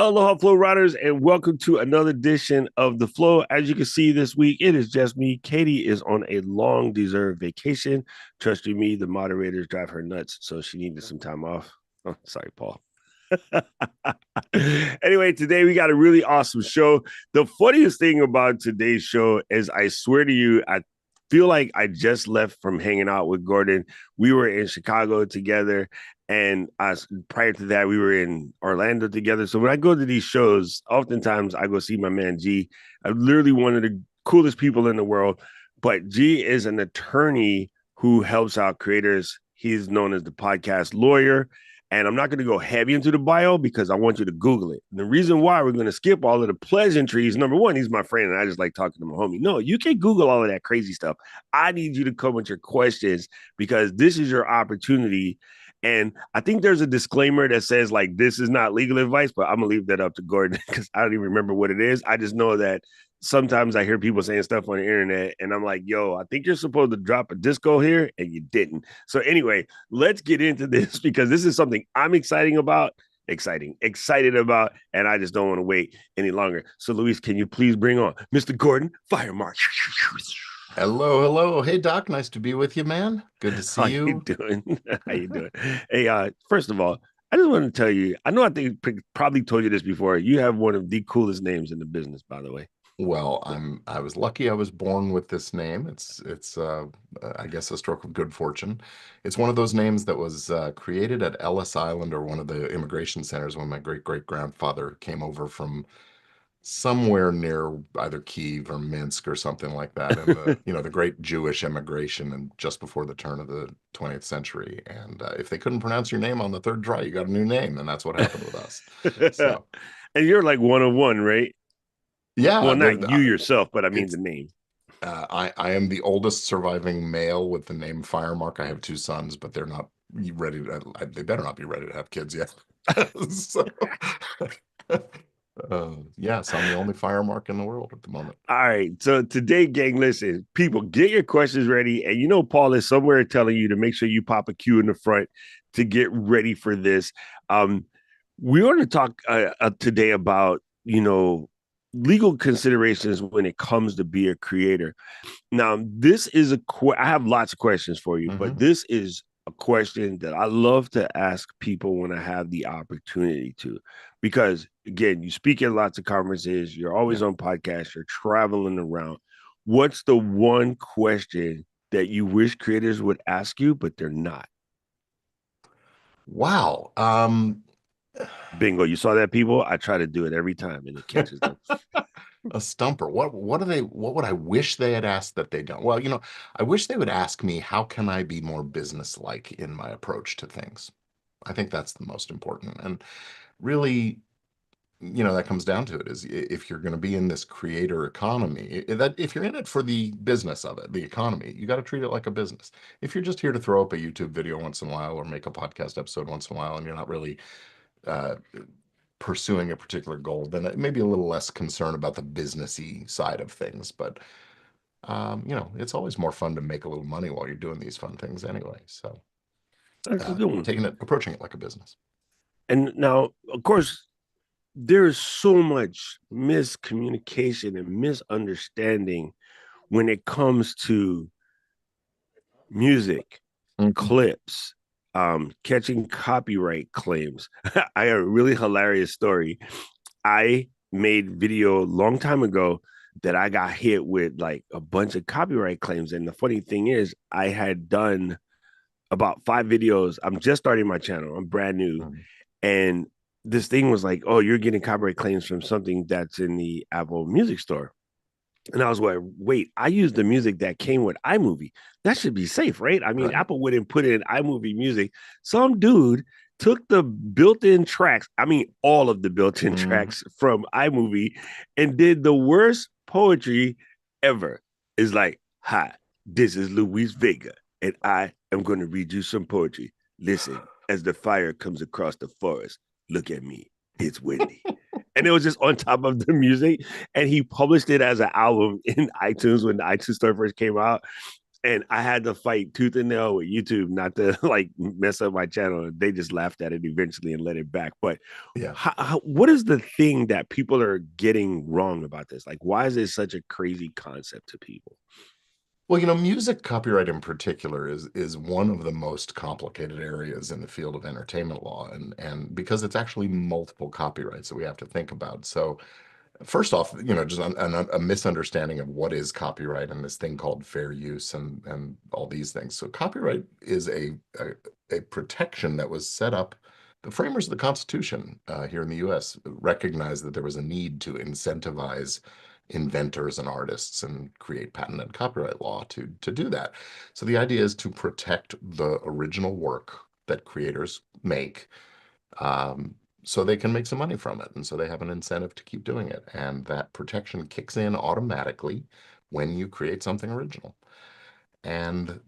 Aloha, Flow Riders, and welcome to another edition of The Flow. As you can see this week, it is just me. Katie is on a long deserved vacation. Trust you me, the moderators drive her nuts, so she needed some time off. Oh, sorry, Paul. Anyway, today we got a really awesome show. The funniest thing about today's show is I swear to you, I feel like I just left from hanging out with Gordon. We were in Chicago together, and prior to that, we were in Orlando together. So when I go to these shows, oftentimes I go see my man G. I'm literally one of the coolest people in the world. But G is an attorney who helps out creators. He's known as the podcast lawyer. And I'm not going to go heavy into the bio because I want you to Google it. And the reason why we're going to skip all of the pleasantries, number one, he's my friend and I just like talking to my homie. No, you can't Google all of that crazy stuff. I need you to come with your questions because this is your opportunity. And I think there's a disclaimer that says like, this is not legal advice, but I'm gonna leave that up to Gordon because I don't even remember what it is. I just know that sometimes I hear people saying stuff on the internet and I'm like, yo, I think you're supposed to drop a disco here and you didn't. So anyway, let's get into this because this is something I'm excited about, and I just don't want to wait any longer. So Luis, can you please bring on Mr. Gordon Firemark? Hello. Hey, Doc. Nice to be with you, man. Good to see How you. you doing? How you doing? Hey, first of all, I just want to tell you, I know I think probably told you this before. You have one of the coolest names in the business, by the way. Well, I was lucky I was born with this name. It's I guess a stroke of good fortune. It's one of those names that was created at Ellis Island or one of the immigration centers when my great grandfather came over from somewhere near either Kiev or Minsk or something like that in the great Jewish immigration and just before the turn of the 20th century. And if they couldn't pronounce your name on the third try, you got a new name, and that's what happened with us. So And you're like 101, right? yeah, Well, not you yourself, but I mean the it's name. I am the oldest surviving male with the name Firemark. I have two sons, but they're not ready to. They better not be ready to have kids yet. So, yes, I'm the only Firemark in the world at the moment. All right. So today, gang, listen, people, get your questions ready. And you know, Paul is somewhere telling you to make sure you pop a cue in the front to get ready for this. Um, we want to talk today about, legal considerations when it comes to be a creator. Now, this is I have lots of questions for you, but Hmm. this is a question that I love to ask people when I have the opportunity to, because again, you speak at lots of conferences, you're always Yeah. on podcasts, you're traveling around. What's the one question that you wish creators would ask you, but they're not? Wow. Bingo. You saw that, people? I try to do it every time and it catches them. A stumper. What would I wish they had asked that they don't? Well, I wish they would ask me, how can I be more business-like in my approach to things? I think that's the most important. And really, that comes down to it is if you're going to be in this creator economy, that if you're in it for the business of it, the economy, you got to treat it like a business. If you're just here to throw up a YouTube video once in a while or make a podcast episode once in a while and you're not really uh, pursuing a particular goal, then it may be a little less concern about the businessy side of things. But it's always more fun to make a little money while you're doing these fun things anyway. So That's a good one. approaching it like a business. And now, of course, there's so much miscommunication and misunderstanding when it comes to music, Mhm. clips, catching copyright claims. I have a really hilarious story. I made video a long time ago that I got hit with like a bunch of copyright claims. And the funny thing is, I had done about 5 videos. I'm just starting my channel. I'm brand new. Mhm. And this thing was like, oh, you're getting copyright claims from something that's in the Apple Music Store. And I was like, wait, I used the music that came with iMovie. That should be safe, right? I mean, Right. Apple wouldn't put in iMovie music. Some dude took the built-in tracks, I mean, all of the built-in Mhm. tracks from iMovie and did the worst poetry ever. It's like, hi, this is Luis Vega, and I am going to read you some poetry. Listen, as the fire comes across the forest, look at me. It's windy. And it was just on top of the music. And he published it as an album in iTunes when the iTunes store first came out. and I had to fight tooth and nail with YouTube not to like mess up my channel. They just laughed at it eventually and let it back. But Yeah. what is the thing that people are getting wrong about this? Like, why is this such a crazy concept to people? Well, music copyright in particular is one of the most complicated areas in the field of entertainment law, and because it's actually multiple copyrights that we have to think about. So first off, just a misunderstanding of what is copyright and this thing called fair use and all these things. So copyright is a protection that was set up. The framers of the Constitution here in the U.S. recognized that there was a need to incentivize inventors and artists and create patent and copyright law to do that. So the idea is to protect the original work that creators make, um, so they can make some money from it. And so they have an incentive to keep doing it. And that protection kicks in automatically when you create something original. And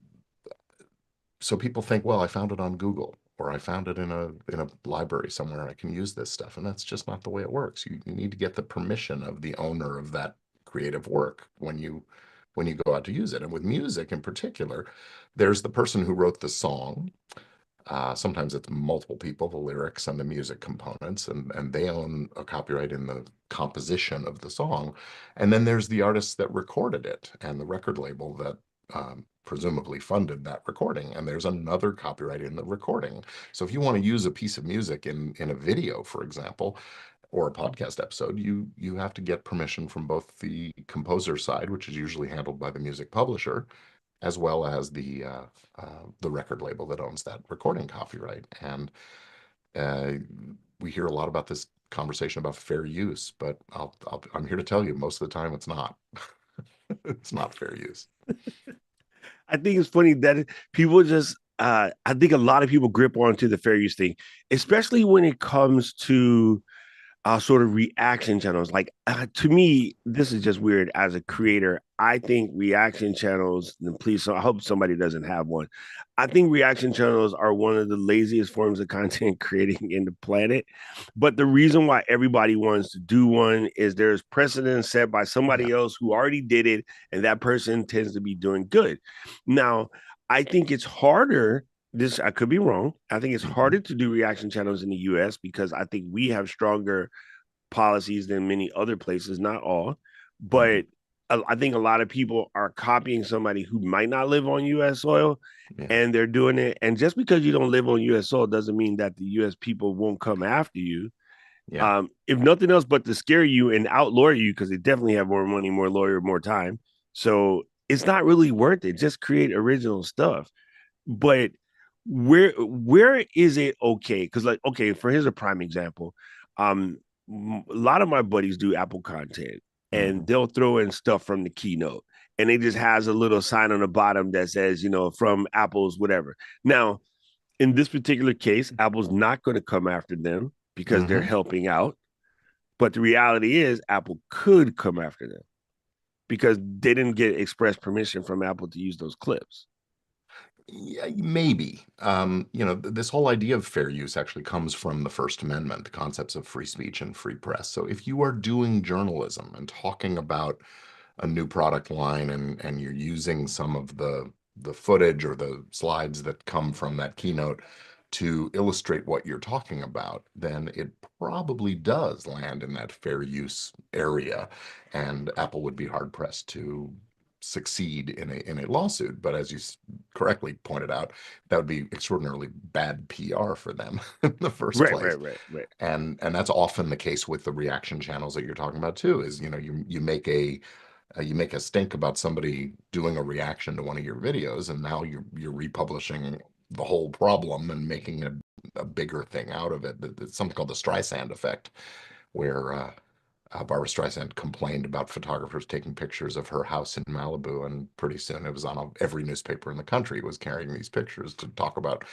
so people think, well, I found it on Google or I found it in a library somewhere. I can use this stuff. And that's just not the way it works. You need to get the permission of the owner of that creative work when you go out to use it. And with music in particular, there's the person who wrote the song. Sometimes it's multiple people, the lyrics and the music components, and they own a copyright in the composition of the song. And then there's the artist that recorded it and the record label that presumably funded that recording. And there's another copyright in the recording. So if you want to use a piece of music in a video, for example, or a podcast episode, you have to get permission from both the composer side, which is usually handled by the music publisher, as well as the record label that owns that recording copyright. And uh, we hear a lot about this conversation about fair use, but I'm here to tell you, most of the time it's not. It's not fair use. I think it's funny that people just I think a lot of people grip onto the fair use thing, especially when it comes to sort of reaction channels. Like to me, this is just weird as a creator. I think reaction channels, and please, so I hope somebody doesn't have one. I think reaction channels are one of the laziest forms of content creating in the planet. But the reason why everybody wants to do one is there's precedent set by Yeah. somebody else who already did it, and that person tends to be doing good. Now, I think it's harder this I could be wrong. I think it's Mhm. harder to do reaction channels in the US because I think we have stronger policies than many other places, not all. Mhm. But I think a lot of people are copying somebody who might not live on US soil Yeah. and they're doing it. And just because you don't live on US soil doesn't mean that the US people won't come after you. Yeah. If nothing else but to scare you and outlaw you, because they definitely have more money, more lawyer, more time. So it's not really worth it. Just create original stuff. But where is it okay? Because like okay, for here's a prime example. A lot of my buddies do Apple content, and Mhm. they'll throw in stuff from the keynote, and it just has a little sign on the bottom that says from Apple's whatever. Now, in this particular case, Apple's not going to come after them because they're Mhm. helping out. But the reality is, Apple could come after them because they didn't get express permission from Apple to use those clips. Yeah, maybe. This whole idea of fair use actually comes from the First Amendment, the concepts of free speech and free press. So if you are doing journalism and talking about a new product line and you're using some of the footage or the slides that come from that keynote to illustrate what you're talking about, then it probably does land in that fair use area, and Apple would be hard pressed to succeed in a lawsuit. But as you correctly pointed out, that would be extraordinarily bad PR for them in the first Right, place. right, right, right. And that's often the case with the reaction channels that you're talking about too, is you make a stink about somebody doing a reaction to one of your videos, and now you're republishing the whole problem and making a bigger thing out of it. It's something called the Streisand effect, where Barbara Streisand complained about photographers taking pictures of her house in Malibu, and pretty soon it was on every newspaper in the country was carrying these pictures to talk about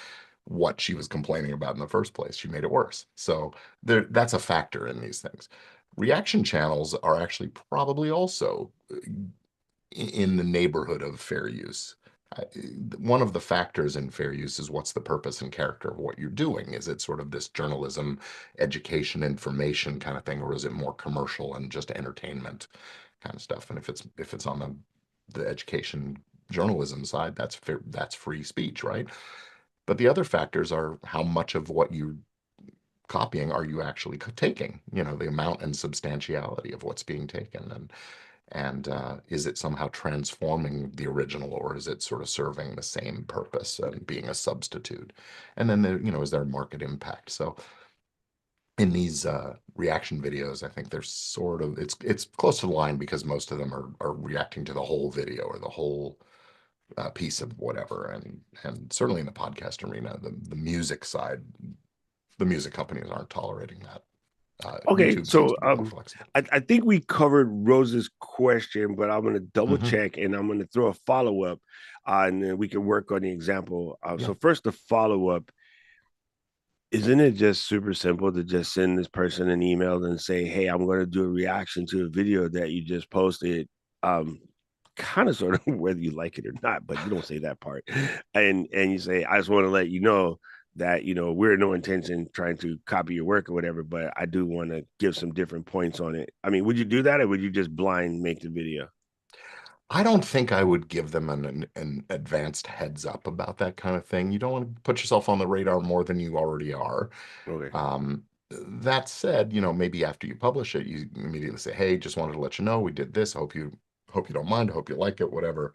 what she was complaining about in the first place. She made it worse. So that's a factor in these things. Reaction channels are actually probably also in the neighborhood of fair use. I- One of the factors in fair use is what's the purpose and character of what you're doing. Is it sort of this journalism, education, information kind of thing, or is it more commercial and just entertainment kind of stuff? And if it's on the education journalism side, that's fair, that's free speech, right? But the other factors are how much of what you copying are you actually taking? You know, the amount and substantiality of what's being taken, and is it somehow transforming the original, or is it sort of serving the same purpose and being a substitute? And then there, you know, is there market impact? So in these reaction videos, I think there's sort of it's close to the line because most of them are reacting to the whole video or the whole piece of whatever, and certainly in the podcast arena, the music side, the music companies aren't tolerating that. Okay, YouTube seems so to be more flexible. I think we covered Rose's question, but I'm going to double Hmm. check and I'm going to throw a follow up, and then we can work on the example. Yeah. So first, the follow up, isn't it just super simple to just send this person an email and say, "Hey, I'm going to do a reaction to a video that you just posted." Um, Kind of sort of whether you like it or not, but you don't say that part, and you say, "I just want to let you know that we're no intention trying to copy your work or whatever, but I do want to give some different points on it." I mean, would you do that, or would you just blind make the video? I don't think I would give them an advanced heads up about that kind of thing. You don't want to put yourself on the radar more than you already are. Okay. That said, you know, maybe after you publish it, you immediately say, "Hey, just wanted to let you know we did this. Hope you don't mind. Hope you like it. Whatever."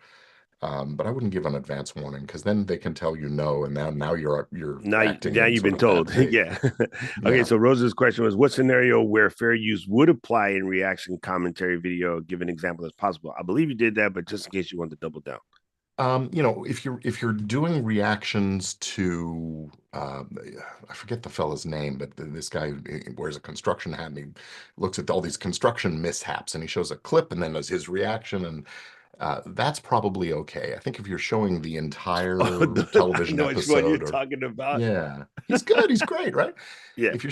But I wouldn't give an advance warning because then they can tell you no, and now you're acting Now in you've sort been of bad told. faith. Yeah. Okay, Yeah. so Rose's question was, what scenario where fair use would apply in reaction commentary video? Give an example as possible. I believe you did that, but just in case you want to double down. You know, if you're doing reactions to I forget the fella's name, but this guy wears a construction hat and he looks at all these construction mishaps and he shows a clip and then does his reaction, and that's probably okay. I think if you're showing the Oh, entire television know which one you're episode, or talking about. yeah, he's good, he's great, right? Yeah. If you're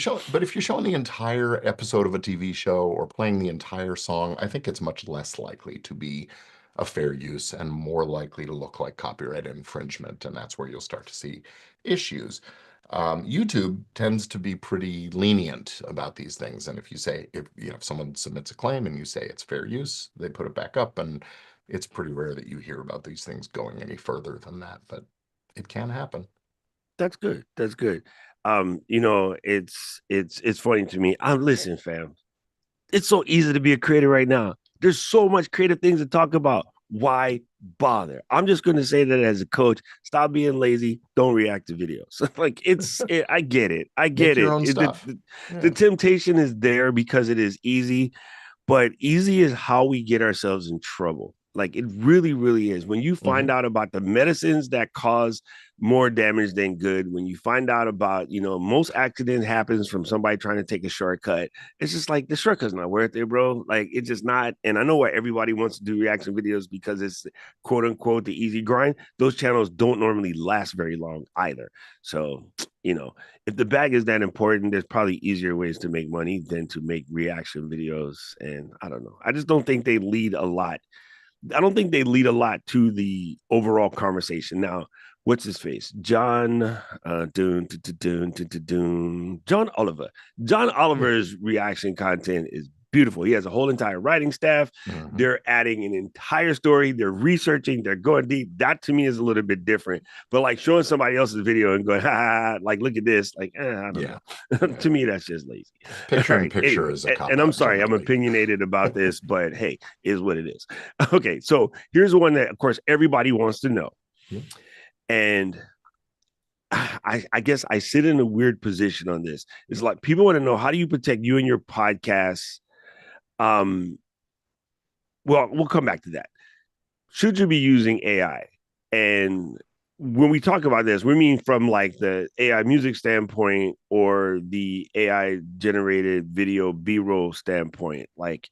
showing the entire episode of a TV show or playing the entire song, I think it's much less likely to be a fair use and more likely to look like copyright infringement, and that's where you'll start to see issues. YouTube tends to be pretty lenient about these things, and if you say if someone submits a claim and you say it's fair use, they put it back up, and it's pretty rare that you hear about these things going any further than that, but it can happen. That's good. That's good. It's funny to me. I'm listen, fam. It's so easy to be a creator right now. There's so much creative things to talk about. Why bother? I'm just going to say that as a coach, stop being lazy. Don't react to videos. I get it. I Make get your it. own stuff. The Yeah. temptation is there because it is easy, but easy is how we get ourselves in trouble. Like it really, really is. When you find Hmm. out about the medicines that cause more damage than good, when you find out about, most accident happens from somebody trying to take a shortcut, it's just like the shortcut's not worth it, bro. Like it's just not. And I know why everybody wants to do reaction videos because it's quote unquote the easy grind. Those channels don't normally last very long either. So, you know, if the bag is that important, there's probably easier ways to make money than to make reaction videos. And I don't know. I just don't think they lead a lot. I don't think they lead a lot to the overall conversation. Now, what's his face? John Oliver. John Yeah. Oliver's reaction content is beautiful. He has a whole entire writing staff. Hmm. They're adding an entire story. They're researching. They're going deep. That to me is a little bit different. But like showing somebody else's video and going, ha, like look at this, like I don't Yeah. know. Yeah. To me, that's just lazy. All Picture in right. picture Anyway, is a cop and I'm out sorry, I'm generally. opinionated about this, but hey, is what it is. Okay, so here's one that, of course, everybody wants to know, Yeah. and I guess I sit in a weird position on this. It's like people want to know, how do you protect you and your podcast? Um, well, we'll come back to that. Should you be using AI? And when we talk about this, we mean from like the AI music standpoint or the AI generated video B-roll standpoint. Like,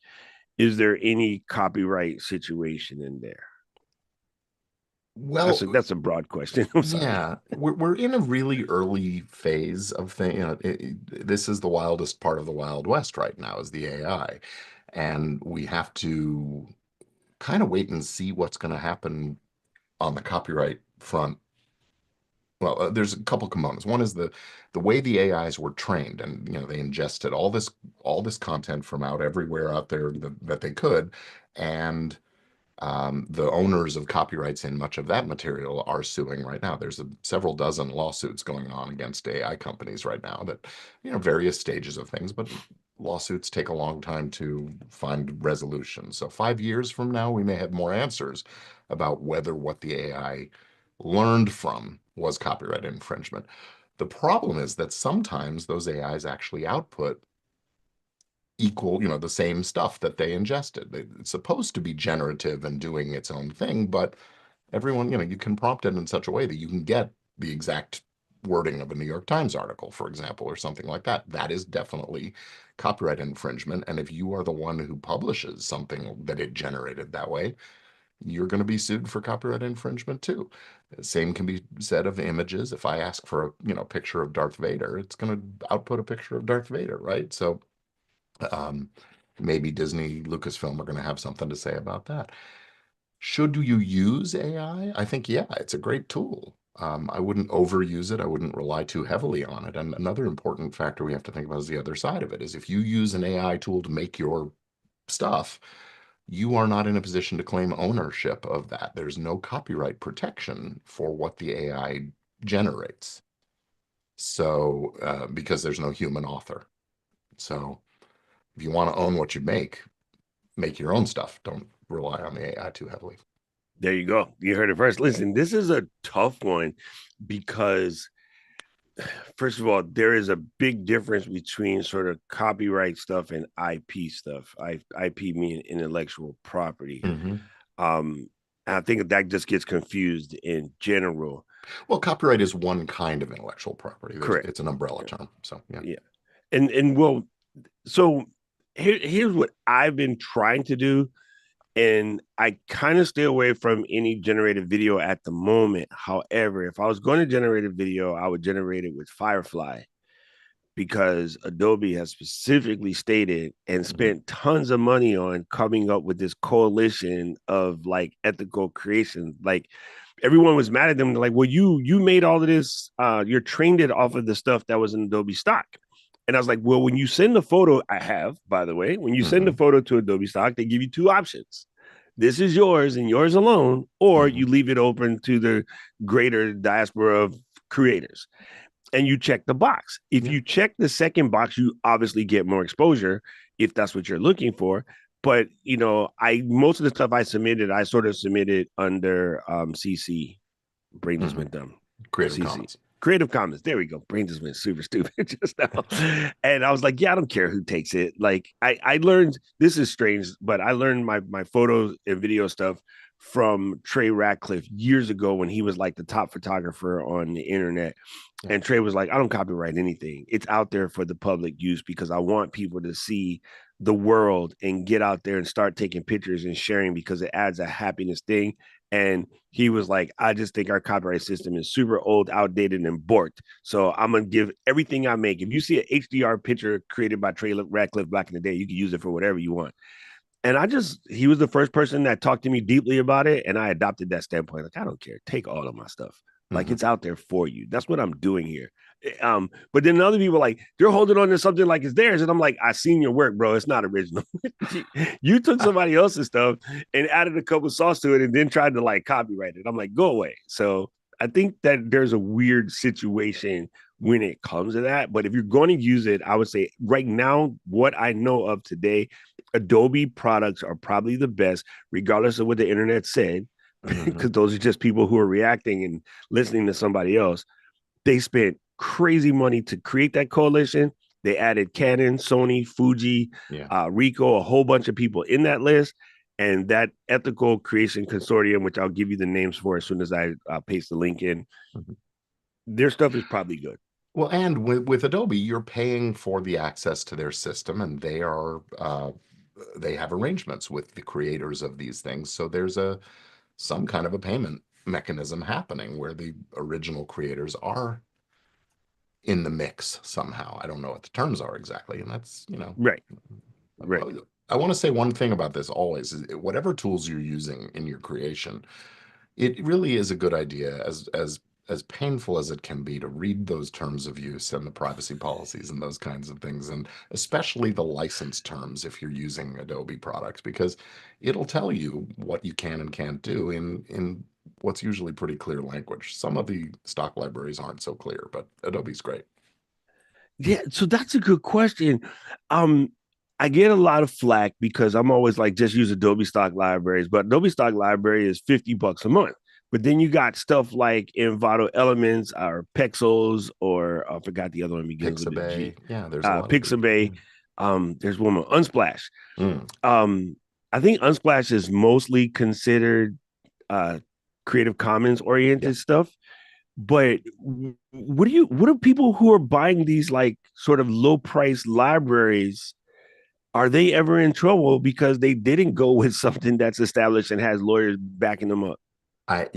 is there any copyright situation in there? Well, That's a broad question. I'm sorry. yeah, we're in a really early phase of thing. This is the wildest part of the Wild West right now is the AI, and we have to kind of wait and see what's going to happen on the copyright front. Well, there's a couple components. One is the way the AIs were trained, and they ingested all this content from out everywhere out there that they could, and The owners of copyrights in much of that material are suing right now. There's several dozen lawsuits going on against AI companies right now that, various stages of things, but lawsuits take a long time to find resolution. So 5 years from now, we may have more answers about whether what the AI learned from was copyright infringement. The problem is that sometimes those AIs actually output equal, the same stuff that they ingested. It's supposed to be generative and doing its own thing, but everyone, you can prompt it in such a way that you can get the exact wording of a New York Times article, for example, or something like that. That is definitely copyright infringement. And if you are the one who publishes something that it generated that way, you're going to be sued for copyright infringement too. Same can be said of images. If I ask for a, picture of Darth Vader, it's going to output a picture of Darth Vader, right? So um, maybe Disney, Lucasfilm are going to have something to say about that. Should you use AI? I think, yeah, it's a great tool. I wouldn't overuse it. I wouldn't rely too heavily on it. And another important factor we have to think about is the other side of it is if you use an AI tool to make your stuff, you are not in a position to claim ownership of that. There's no copyright protection for what the AI generates. So, because there's no human author. So, if you want to own what you make your own stuff. Don't rely on the AI too heavily. There you go. You heard it first. Listen, this is a tough one because, first of all, there is a big difference between sort of copyright stuff and IP stuff. IP meaning intellectual property. Mm-hmm. Um, I think that just gets confused in general. Well, copyright is one kind of intellectual property. Correct. It's an umbrella Yeah. term. So yeah. Yeah. And well, so here's what I've been trying to do, and I kind of stay away from any generated video at the moment. However, if I was going to generate a video, I would generate it with Firefly because Adobe has specifically stated and Mm-hmm. spent tons of money on coming up with this coalition of like ethical creation. Like everyone was mad at them, like, well, you made all of this, you're trained it off of the stuff that was in Adobe stock. And I was like, well, when you send the photo, I have, by the way, when you send the Mm-hmm. photo to Adobe stock, they give you two options. This is yours and yours alone, or Mm-hmm. you leave it open to the greater diaspora of creators and you check the box. If Yeah. you check the second box, you obviously get more exposure if that's what you're looking for. But I most of the stuff I submitted, I sort of submitted under CC. Brain just Mm-hmm. went dumb. Creative CC. Commons. Creative Commons. There we go. Brain just went super stupid just now. And I was like, yeah, I don't care who takes it. Like I learned this is strange, but I learned my photos and video stuff from Trey Ratcliffe years ago when he was like the top photographer on the internet. Yeah. And Trey was like, I don't copyright anything. It's out there for the public use because I want people to see the world and get out there and start taking pictures and sharing because it adds a happiness thing. And he was like, I just think our copyright system is super old, outdated, and borked. So I'm gonna give everything I make. If you see an HDR picture created by Trey Ratcliffe back in the day, you can use it for whatever you want. And he was the first person that talked to me deeply about it. And I adopted that standpoint. Like, I don't care. Take all of my stuff. Like, Mm-hmm. it's out there for you. That's what I'm doing here. But then other people like, they're holding on to something like it's theirs. And I'm like, I seen your work, bro. It's not original. You took somebody else's stuff and added a couple sauce to it and then tried to like copyright it. I'm like, go away. So I think that there's a weird situation when it comes to that. But if you're going to use it, I would say right now, what I know of today, Adobe products are probably the best, regardless of what the internet said, Mm-hmm. because those are just people who are reacting and listening to somebody else. They spent crazy money to create that coalition. They added Canon, Sony, Fuji, Yeah. Ricoh, a whole bunch of people in that list. And that ethical creation consortium, which I'll give you the names for as soon as I paste the link in, Mm-hmm. their stuff is probably good. Well, and with Adobe, you're paying for the access to their system, and they have arrangements with the creators of these things. So there's some kind of a payment mechanism happening where the original creators are in the mix somehow. I don't know what the terms are exactly, and that's Right, right. I want to say one thing about this always is whatever tools you're using in your creation, it really is a good idea as as painful as it can be to read those terms of use and the privacy policies and those kinds of things, and especially the license terms if you're using Adobe products, because it'll tell you what you can and can't do in what's usually pretty clear language. Some of the stock libraries aren't so clear, but Adobe's great. Yeah, so that's a good question. Um, I get a lot of flack because I'm always like, just use Adobe stock libraries, but Adobe stock library is $50 a month. But then you got stuff like Envato Elements or Pexels, or I forgot the other one begins with a G. Pixabay, yeah, there's a lot of these. Pixabay. Yeah. There's one more, Unsplash. Mm, I think Unsplash is mostly considered uh, Creative Commons yeah. oriented stuff. But what do people who are buying these like sort of low price libraries, are they ever in trouble because they didn't go with something that's established and has lawyers backing them up? I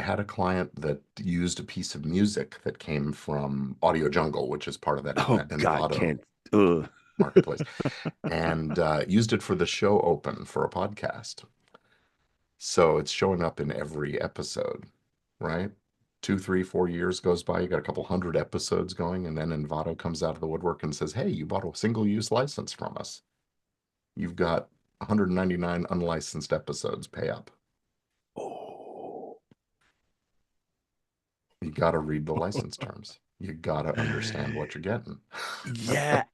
had a client that used a piece of music that came from Audio Jungle, which is part of that Oh God, Envato can't. Ugh. marketplace, and used it for the show open for a podcast. So it's showing up in every episode, right? 2, 3, 4 years goes by, you got a couple hundred episodes going, and then Envato comes out of the woodwork and says, "Hey, you bought a single-use license from us. You've got 199 unlicensed episodes. Pay up." Oh. You got to read the license terms. You got to understand what you're getting. Yeah,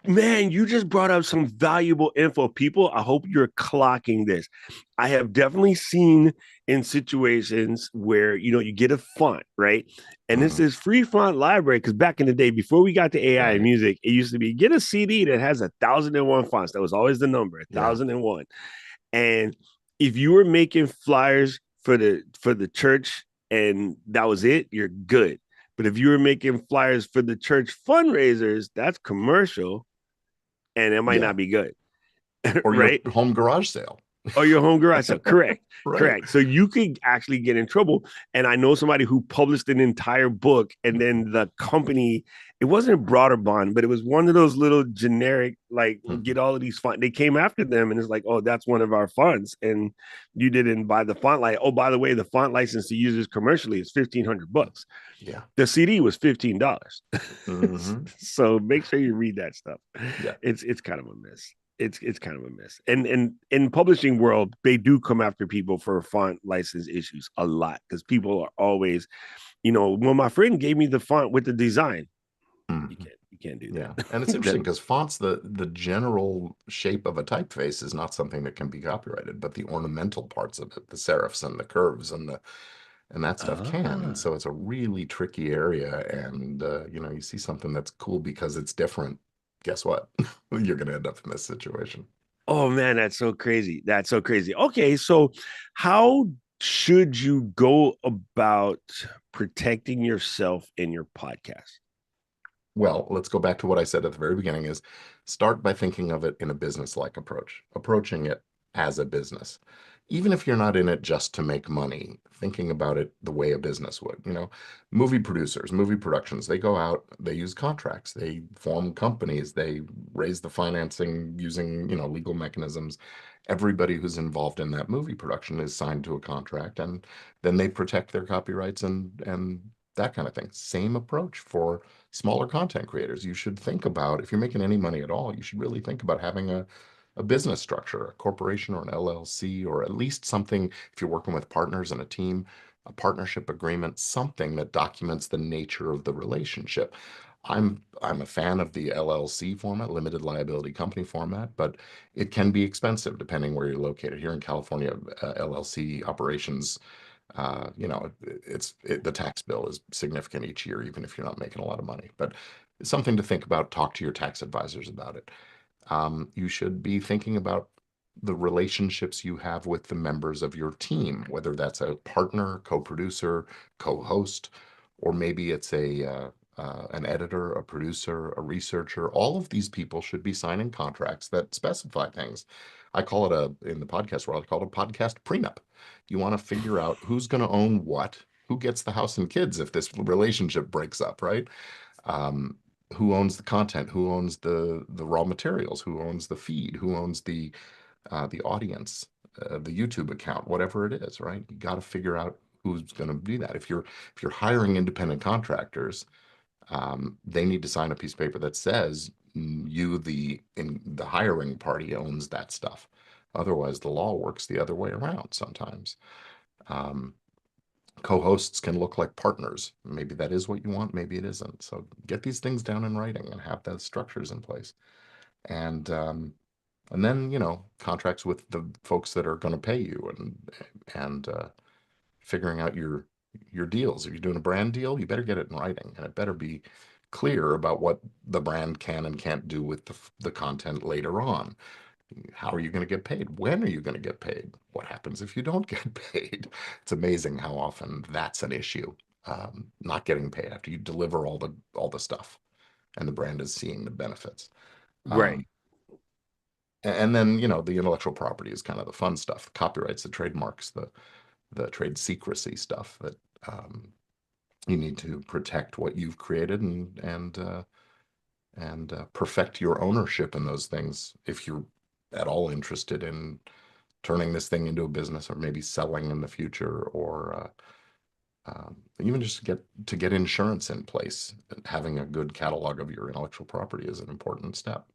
man, you just brought up some valuable info. People, I hope you're clocking this. I have definitely seen in situations where you get a font, right? And this Mhm. is free font library because back in the day, before we got to AI and Right. music, it used to be get a CD that has 1,001 fonts. That was always the number, a Yeah. thousand and one. And if you were making flyers for the church and that was it, you're good. But if you were making flyers for the church fundraisers, that's commercial and it might Yeah. not be good. Or your Right? home garage sale. Or your home garage sale. Correct. Right. Correct. So you could actually get in trouble. And I know somebody who published an entire book, and then the company, it wasn't a broader bond, but it was one of those little generic, like, we'll Mhm. get all of these fonts. They came after them and it's like, oh, that's one of our fonts. And you didn't buy the font like, oh, by the way, the font license to use this commercially is $1,500. Yeah. The CD was $15. Hmm. So make sure you read that stuff. Yeah. It's kind of a miss. It's kind of a miss. And in publishing world, they do come after people for font license issues a lot because people are always, when my friend gave me the font with the design, you Mhm. can't do Yeah. that. And it's that interesting because fonts, the general shape of a typeface is not something that can be copyrighted, but the ornamental parts of it, the serifs and the curves and that stuff can. And ah. so it's a really tricky area. And you see something that's cool because it's different. Guess what? You're going to end up in this situation. Oh man, that's so crazy. That's so crazy. Okay, so how should you go about protecting yourself in your podcast? Well, let's go back to what I said at the very beginning is start by thinking of it in a business-like approach, approaching it as a business. Even if you're not in it just to make money, thinking about it the way a business would. Movie producers, movie productions, they go out, they use contracts, they form companies, they raise the financing using, legal mechanisms. Everybody who's involved in that movie production is signed to a contract, and then they protect their copyrights and that kind of thing. Same approach for smaller content creators. You should think about, if you're making any money at all, you should really think about having a business structure, a corporation or an LLC, or at least something, if you're working with partners and a team, a partnership agreement, something that documents the nature of the relationship. I'm a fan of the LLC format, limited liability company format, but it can be expensive depending where you're located. Here in California, LLC operations, the tax bill is significant each year, even if you're not making a lot of money. But it's something to think about. Talk to your tax advisors about it. You should be thinking about the relationships you have with the members of your team, whether that's a partner, co-producer, co-host, or maybe it's an editor, a producer, a researcher. All of these people should be signing contracts that specify things. I call it in the podcast world, I call it a podcast prenup. You want to figure out who's going to own what, who gets the house and kids if this relationship breaks up, right? Um, who owns the content, who owns the raw materials, who owns the feed, who owns the audience, the YouTube account, whatever it is, right? You got to figure out who's going to do that? If you're hiring independent contractors, they need to sign a piece of paper that says the hiring party owns that stuff. Otherwise, the law works the other way around sometimes. Um, Co-hosts can look like partners. Maybe that is what you want, maybe it isn't. So get these things down in writing and have those structures in place. And then, contracts with the folks that are going to pay you and figuring out your deals. If you're doing a brand deal, you better get it in writing, and it better be clear about what the brand can and can't do with the content later on. How are you going to get paid? When are you going to get paid? What happens if you don't get paid? It's amazing how often that's an issue. Not getting paid after you deliver all the stuff, and the brand is seeing the benefits. Right. Um, and then the intellectual property is kind of the fun stuff: the copyrights, the trademarks, the trade secrecy stuff that you need to protect what you've created and perfect your ownership in those things if you're at all interested in turning this thing into a business or maybe selling in the future or even just to get insurance in place. Having a good catalog of your intellectual property is an important step.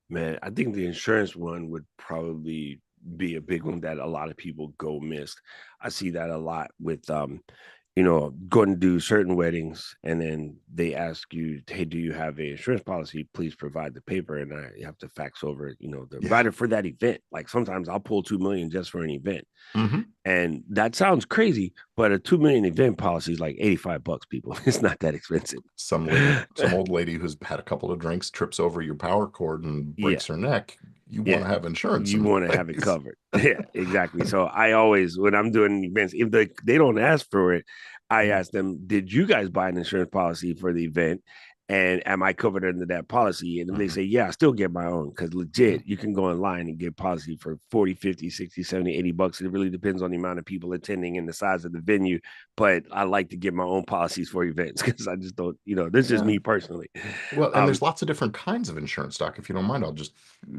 Man, I think the insurance one would probably be a big one that a lot of people go missed. I see that a lot with going to do certain weddings, and then they ask you, "Hey, do you have a insurance policy? Please provide the paper." And I have to fax over, the Yeah. writer for that event. Like sometimes I'll pull 2 million just for an event. Hmm. And that sounds crazy, but a 2 million event policy is like $85, people. It's not that expensive. Some old lady who's had a couple of drinks trips over your power cord and Yeah. breaks her neck. You want Yeah. to have insurance You in want to have it place. covered. Yeah, exactly. So I always, when I'm doing events, if they don't ask for it, I ask them, did you guys buy an insurance policy for the event? And am I covered under that policy? And if they Hmm. say, yeah, I still get my own, because Yeah. legit, you can go online and get policy for 40, 50, 60, 70, $80. It really depends on the amount of people attending and the size of the venue. But I like to get my own policies for events because I just don't, this is Yeah. me personally. Well, and Um, there's lots of different kinds of insurance, Doc. If you don't mind, I'll just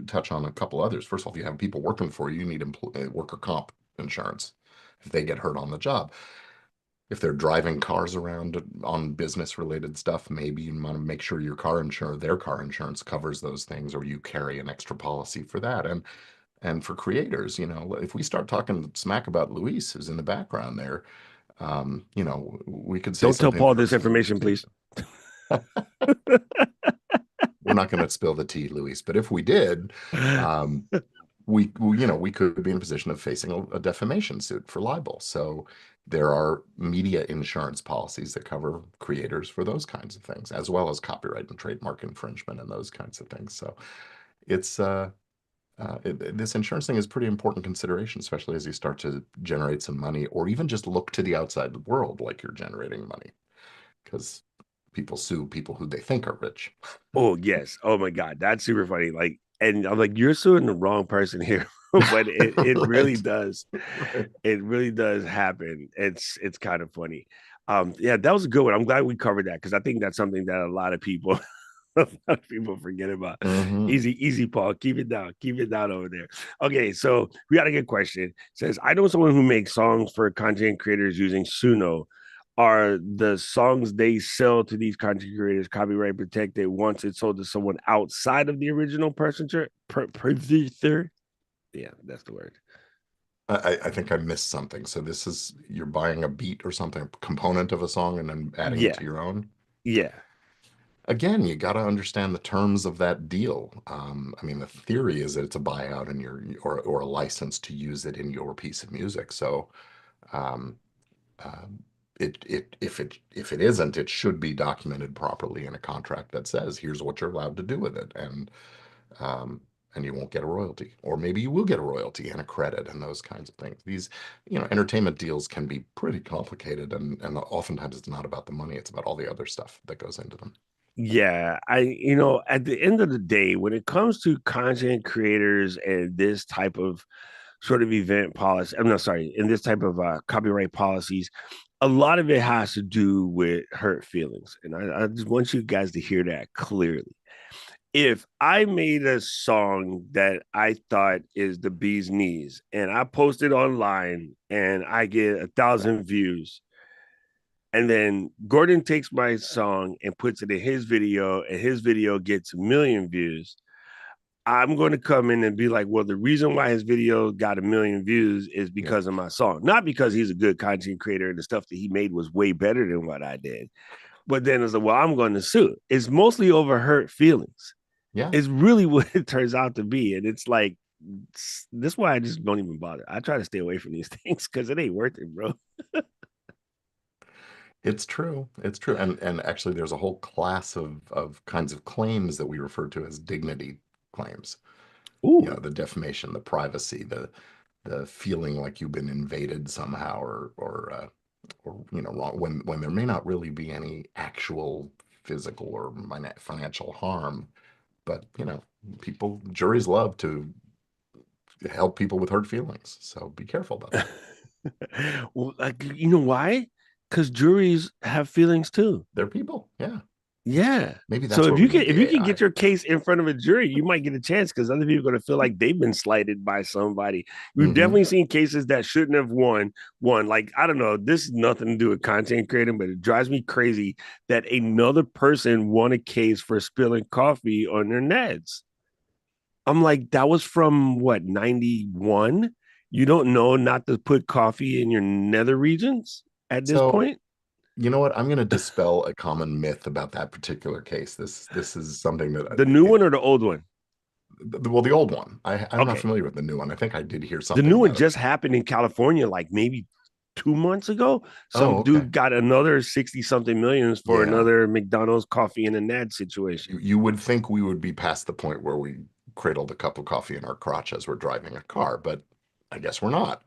touch on a couple others. First of all, if you have people working for you, you need worker comp insurance if they get hurt on the job. If they're driving cars around on business related stuff, maybe you want to make sure their car insurance covers those things, or you carry an extra policy for that. And for creators, if we start talking smack about Luis, who's in the background there, we could say don't tell something Paul for this information, please. exclusive. We're not going to spill the tea, Luis, but if we did, um, we could be in a position of facing a defamation suit for libel. So there are media insurance policies that cover creators for those kinds of things, as well as copyright and trademark infringement and those kinds of things. So it's this insurance thing is pretty important consideration, especially as you start to generate some money, or even just look to the outside world like you're generating money, because people sue people who they think are rich. Oh yes. Oh my God. That's super funny. Like, and I'm like, you're suing the wrong person here. But it really Right. does. Right. It really does happen. It's kind of funny. Yeah, that was a good one. I'm glad we covered that because I think that's something that a lot of people a lot of people forget about. Hmm. Easy, Paul. Keep it down. Keep it down over there. Okay, so we got a good question. It says, I know someone who makes songs for content creators using Suno. Are the songs they sell to these content creators copyright protected once it's sold to someone outside of the original producer? Yeah, that's the word. I think I missed something. So this is you're buying a beat or something, a component of a song, and then adding it Yeah, to your own. yeah. Again, you got to understand the terms of that deal. I mean, the theory is that it's a buyout and or a license to use it in your piece of music. So, um, um, if it isn't, it should be documented properly in a contract that says here's what you're allowed to do with it, um, and you won't get a royalty, or maybe you will get a royalty and a credit and those kinds of things. These, entertainment deals can be pretty complicated, and oftentimes it's not about the money; it's about all the other stuff that goes into them. Yeah, at the end of the day, when it comes to content creators and this type of sort of event policy, I'm not sorry, in this type of copyright policies, a lot of it has to do with hurt feelings. And I just want you guys to hear that clearly. if I made a song that I thought is the bee's knees and I post it online and I get 1,000 views, and then Gordon takes my song and puts it in his video, and his video gets 1,000,000 views, I'm going to come in and be like, well, the reason why his video got 1,000,000 views is Yeah. because of my song, not because he's a good content creator and the stuff that he made was way better than what I did. But then it's like, well, I'm going to sue. It's mostly over hurt feelings. Yeah. It's really what it turns out to be. And it's like, this is why I just don't even bother. I try to stay away from these things because it ain't worth it, bro. It's true. It's true. And actually there's a whole class of kinds of claims that we refer to as dignity claims. You know, Ooh. the defamation, the privacy, the feeling like you've been invaded somehow or you know, wrong when there may not really be any actual physical or financial harm. But, you know, juries love to help people with hurt feelings. So be careful about that. Well, like, you know why? Because juries have feelings too. They're people. Yeah. Yeah. Maybe So that's where we need if the you can get AI. your case in front of a jury, you might get a chance because other people are going to feel like they've been slighted by somebody. We've Hmm. definitely seen cases that shouldn't have won. Like, I don't know, this is nothing to do with content creating, but it drives me crazy that another person won a case for spilling coffee on their Neds. I'm like, that was from what, 91? You don't know not to put coffee in your nether regions at this So, point? you know what? I'm going to dispel a common myth about that particular case. This is something that The new one or the old one? well, the old one. I'm not Okay. familiar with the new one. I think I did hear The something new one about it. just happened in California, like maybe 2 months ago. Oh, Some okay. dude got another 60 something millions for Yeah. another McDonald's coffee in a NAD situation. You would think we would be past the point where we cradled a cup of coffee in our crotch as we're driving a car, but I guess we're not.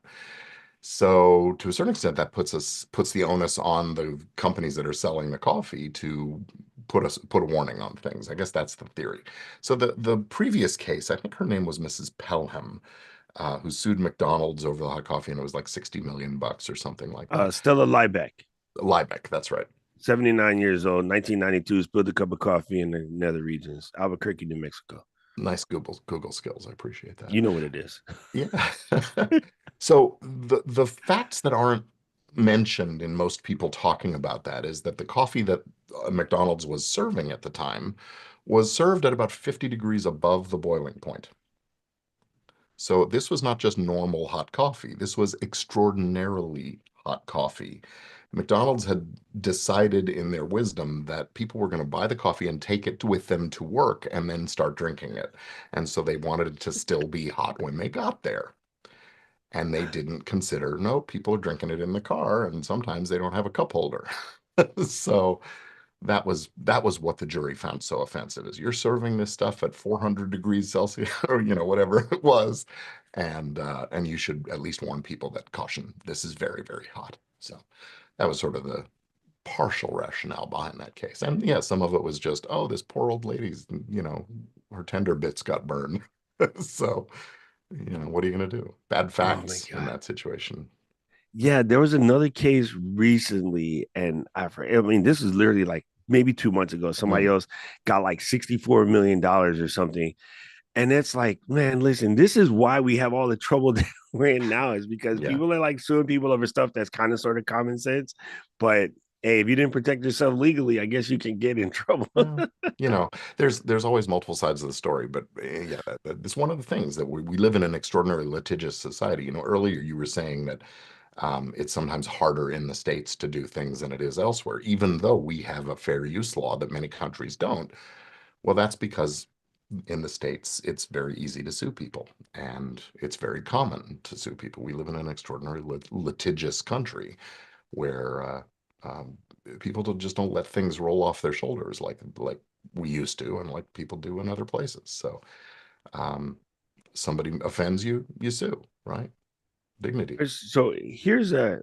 So to a certain extent, that puts the onus on the companies that are selling the coffee to put a warning on things. I guess that's the theory. So the previous case, I think her name was Mrs. Pelham, who sued McDonald's over the hot coffee, and it was like 60 million bucks or something like that. Stella Liebeck, Liebeck, that's right. 79 years old, 1992, spilled a cup of coffee in the nether regions, Albuquerque, New Mexico. Nice Google skills. I appreciate that. You know what it is. Yeah. So the facts that aren't mentioned in most people talking about that is that the coffee that McDonald's was serving at the time was served at about 50 degrees above the boiling point. So this was not just normal hot coffee. This was extraordinarily hot coffee. McDonald's had decided in their wisdom that people were going to buy the coffee and take it with them to work and then start drinking it. And so they wanted it to still be hot when they got there. And they didn't consider, no, people are drinking it in the car and sometimes they don't have a cup holder. So that was what the jury found so offensive is you're serving this stuff at 400 degrees Celsius or whatever it was, and you should at least warn people that caution, this is very, very hot. So that was sort of the partial rationale behind that case. And yeah, some of it was just, oh, this poor old lady's, her tender bits got burned. So, what are you going to do? Bad Oh my facts in God. that situation. Yeah, there was another case recently, and I mean, this is literally like maybe 2 months ago. Somebody Mm, else got like $64 million or something. And it's like, man, listen, this is why we have all the trouble that we're in now, is because yeah. people are like suing people over stuff that's kind of sort of common sense. But hey, if you didn't protect yourself legally, I guess you can get in trouble. Well, there's always multiple sides of the story, but yeah, it's one of the things that we live in an extraordinarily litigious society. Earlier you were saying that it's sometimes harder in the States to do things than it is elsewhere, even though we have a fair use law that many countries don't. Well, that's because in the States, it's very easy to sue people, and it's very common to sue people. We live in an extraordinarily litigious country where people just don't let things roll off their shoulders like we used to, and like people do in other places. So um, somebody offends you, you sue, right? Dignity. So here's a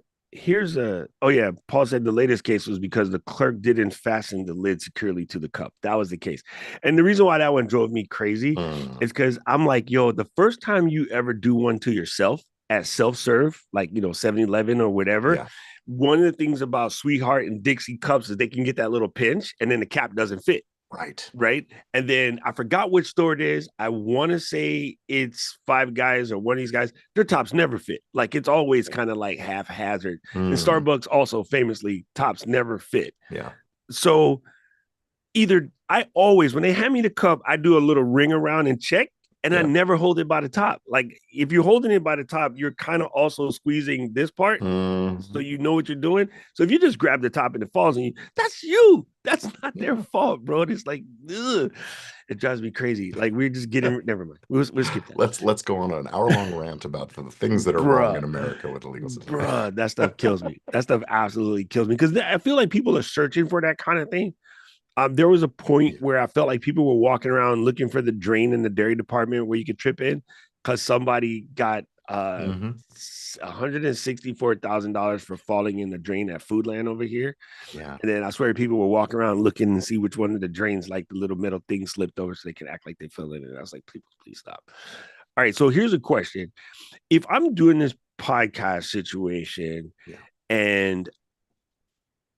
oh yeah, Paul said the latest case was because the clerk didn't fasten the lid securely to the cup. That was the case. And the reason why that one drove me crazy Mm, is because I'm like, yo, the first time you ever do one to yourself at self-serve, like 7-Eleven or whatever, yeah. one of the things about Sweetheart and Dixie cups is they can get that little pinch and then the cap doesn't fit. Right. right? And then I forgot which store it is. I want to say it's Five Guys or one of these guys. Their tops never fit. Like it's always kind of like haphazard. And Mm, Starbucks also famously tops never fit. yeah. So either I always, when they hand me the cup, I do a little ring around and check, and I Yeah. never hold it by the top. Like if you're holding it by the top, you're kind of also squeezing this part. So Mhm. you know what you're doing. So if you just grab the top and it falls on you, that's you. That's not their Yeah. fault, bro. It's like, ugh. It drives me crazy. Like we're just getting. Never mind. We'll skip that. Let's go on an hour-long rant about the things that are wrong Bruh, in America with the legal system. that stuff kills me. That stuff absolutely kills me because I feel like people are searching for that kind of thing. There was a point Yeah. where I felt like people were walking around looking for the drain in the dairy department where you could trip in because somebody got Hmm. $164,000 for falling in the drain at Foodland over here. Yeah. And then I swear people were walking around looking and see which one of the drains, like the little metal thing, slipped over so they could act like they fell in it. And I was like, please stop. All right. So here's a question. If I'm doing this podcast situation Yeah. and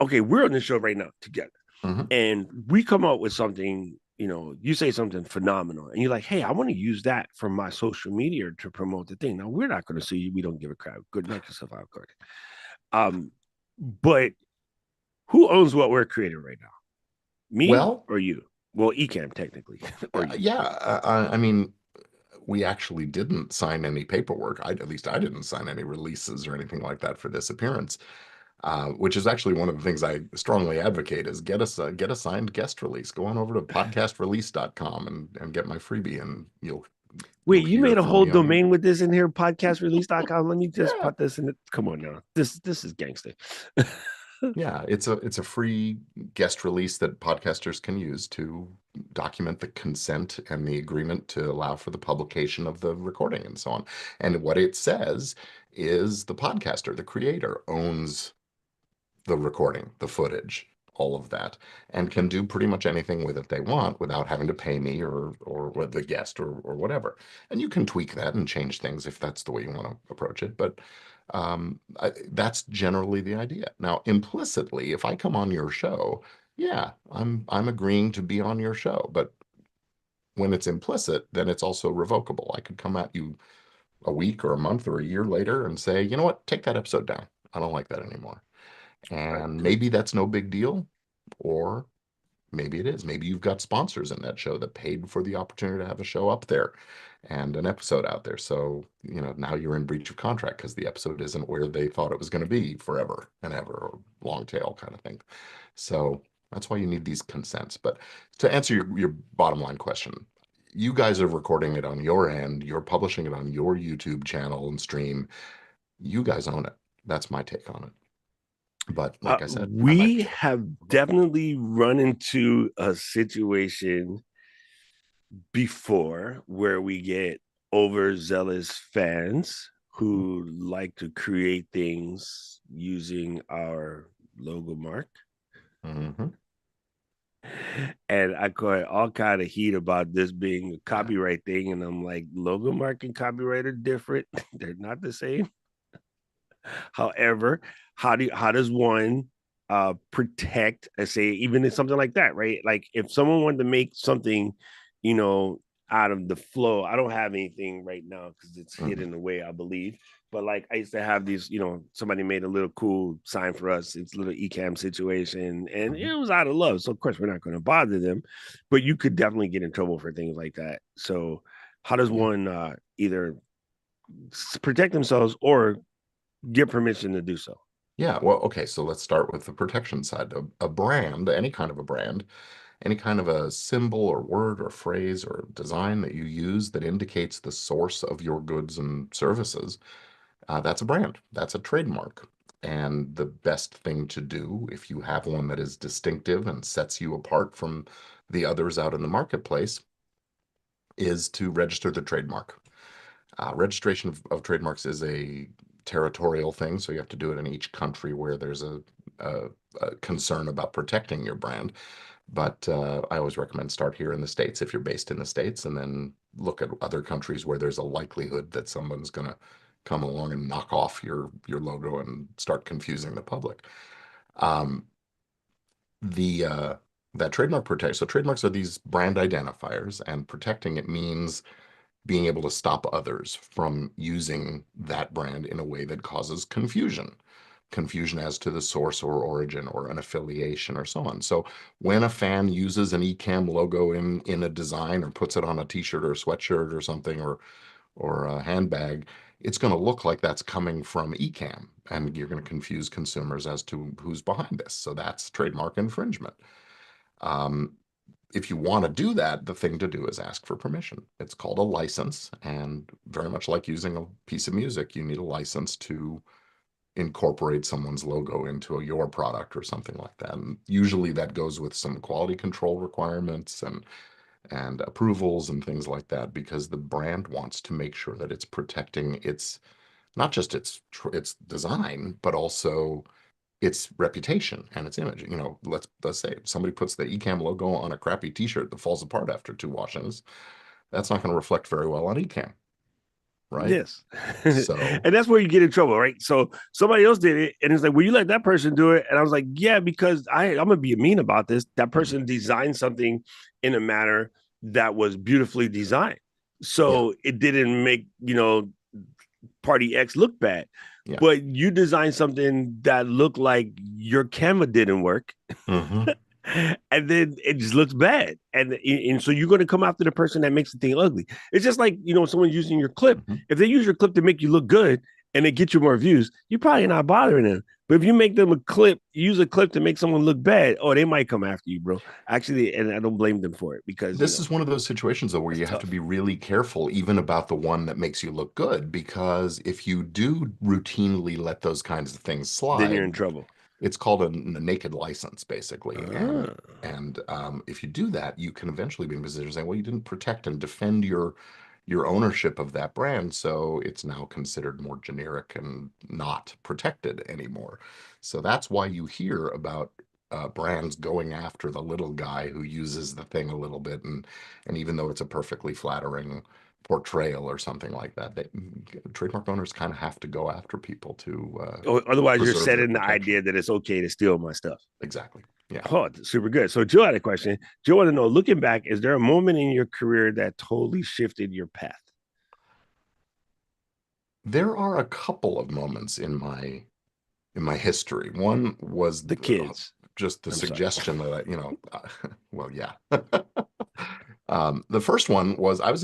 okay, we're on the show right now together Hmm. and we come up with something, you say something phenomenal and you're like, hey, I want to use that for my social media to promote the thing. Now we're not going to sue you. We don't give a crap. Good, knock yourself out, Gordon. But who owns what we're creating right now? Me Well, or you? Well, Ecam technically, or you. yeah. I mean, we actually didn't sign any paperwork. At least I didn't sign any releases or anything like that for this appearance. Which is actually one of the things I strongly advocate is get a signed guest release. Go on over to podcastrelease.com and get my freebie, and you'll Wait, you hear made a from whole me on. domain with this in here, podcastrelease.com. Let me just Yeah. put this in it. Come on now. This is gangster. Yeah, it's a free guest release that podcasters can use to document the consent and the agreement to allow for the publication of the recording and so on. And what it says is the podcaster, the creator, owns the recording, the footage, all of that, and can do pretty much anything with it they want without having to pay me or with the guest or whatever. And you can tweak that and change things if that's the way you want to approach it. But that's generally the idea. Now, implicitly, if I come on your show, yeah, I'm agreeing to be on your show. But when it's implicit, then it's also revocable. I could come at you a week or a month or a year later and say, you know what, take that episode down. I don't like that anymore. And Right. maybe that's no big deal, or maybe it is. Maybe you've got sponsors in that show that paid for the opportunity to have a show up there and an episode out there. So, now you're in breach of contract because the episode isn't where they thought it was going to be forever and ever, or long tail kind of thing. So that's why you need these consents. But to answer your bottom line question, you guys are recording it on your end, you're publishing it on your YouTube channel and stream. You guys own it. That's my take on it. But like I said, I might We be. have definitely run into a situation before where we get overzealous fans who like to create things using our logo mark. Mm-hmm. And I caught all kind of heat about this being a Yeah. copyright thing. And I'm like, logo mark and copyright are different. They're not the same. However, how does one protect, let's say, even in something like that, right? Like if someone wanted to make something, you know, out of the flow, I don't have anything right now because it's Mm-hmm. hidden away, I believe. But like I used to have these, somebody made a little cool sign for us. It's a little ECAM situation, and Mm-hmm. it was out of love. So of course we're not going to bother them, but you could definitely get in trouble for things like that. So how does Yeah. one either protect themselves or get permission to do so? Yeah. Well, okay. So let's start with the protection side. A brand, any kind of a brand, any kind of a symbol or word or phrase or design that you use that indicates the source of your goods and services, that's a brand. That's a trademark. And the best thing to do if you have one that is distinctive and sets you apart from the others out in the marketplace is to register the trademark. Registration of trademarks is a territorial thing, so you have to do it in each country where there's a, a concern about protecting your brand. But I always recommend start here in the States if you're based in the States, and then look at other countries where there's a likelihood that someone's going to come along and knock off your logo and start confusing the public. Um, the that trademark protects. So trademarks are these brand identifiers, and protecting it means being able to stop others from using that brand in a way that causes confusion. Confusion as to the source or origin or an affiliation or so on. So when a fan uses an Ecamm logo in a design or puts it on a t-shirt or a sweatshirt or something or a handbag, it's going to look like that's coming from Ecamm, and you're going to confuse consumers as to who's behind this. So that's trademark infringement. Um, if you want to do that, the thing to do is ask for permission. It's called a license, and very much like using a piece of music, you need a license to incorporate someone's logo into your product or something like that. And usually that goes with some quality control requirements and approvals and things like that, because the brand wants to make sure that it's protecting its not just its design, but also its reputation and its image. Let's say somebody puts the Ecamm logo on a crappy T-shirt that falls apart after two washings. That's not going to reflect very well on Ecamm, right? Yes. So, And that's where you get in trouble, right? So somebody else did it, and it's like, well, you let that person do it. And I was like, yeah, because I'm going to be mean about this. That mhm, person designed something in a manner that was beautifully designed. yeah, So it didn't make, party X look bad. yeah. But you designed something that looked like your camera didn't work, Hmm. and then it just looks bad. And so you're going to come after the person that makes the thing ugly. It's just like, someone's using your clip. Hmm. If they use your clip to make you look good and they get you more views, you're probably not bothering them. But if you make them a clip, use a clip to make someone look bad, oh, they might come after you, bro. Actually, and I don't blame them for it because, This is one of those situations, though, where it's you have to tough. be really careful, even about the one that makes you look good, because if you do routinely let those kinds of things Then you're in slide, trouble. it's called a naked license, basically. And Ah. and if you do that, you can eventually be in a position saying, well, you didn't protect and defend your ownership of that brand, so it's now considered more generic and not protected anymore. So that's why you hear about brands going after the little guy who uses the thing a little bit, and even though it's a perfectly flattering portrayal or something like that, trademark owners kind of have to go after people to Otherwise, you're preserve their setting the protection. idea that it's okay to steal my stuff. Exactly. Yeah. Oh, super good. So, Joe had a question. Joe want to know, looking back, is there a moment in your career that totally shifted your path? There are a couple of moments in my history. One was The kids. just the I'm sorry. suggestion that well, yeah. The first one was I was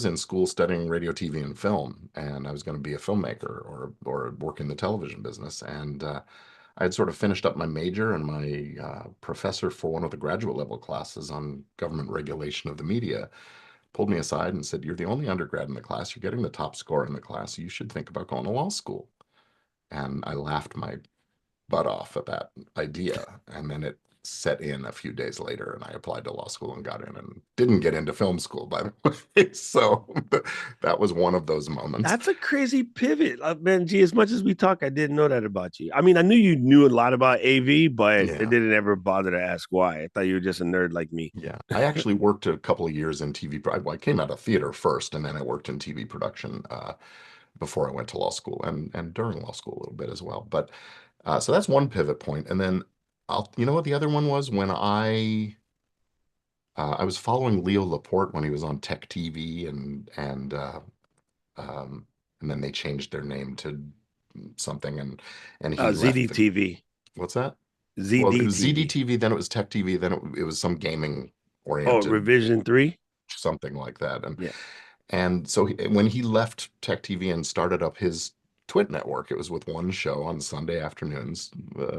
in school studying radio, TV, and film, and I was going to be a filmmaker or work in the television business. And I had sort of finished up my major, and my professor for one of the graduate level classes on government regulation of the media pulled me aside and said, "You're the only undergrad in the class. You're getting the top score in the class. You should think about going to law school." And I laughed my butt off at that idea. And then it set in a few days later, and I applied to law school and got in and didn't get into film school, by the way. So that was one of those moments. That's a crazy pivot. Man, gee, as much as we talk, I didn't know that about you. I mean, I knew you knew a lot about AV, but it Yeah. didn't ever bother to ask why. I thought you were just a nerd like me. Yeah. I actually worked a couple of years in TV. I came out of theater first, and then I worked in TV production before I went to law school and during law school a little bit as well. But so that's one pivot point. And then you know what the other one was when I was following Leo Laporte when he was on Tech TV um, and then they changed their name to something and he left the ZDTV. what's that? Well, it was ZDTV. ZDTV, then it was Tech TV, then it was some gaming Oh, oriented Revision 3? something like that. Yeah. And so when he left Tech TV and started up his Twit network, it was with one show on Sunday afternoons,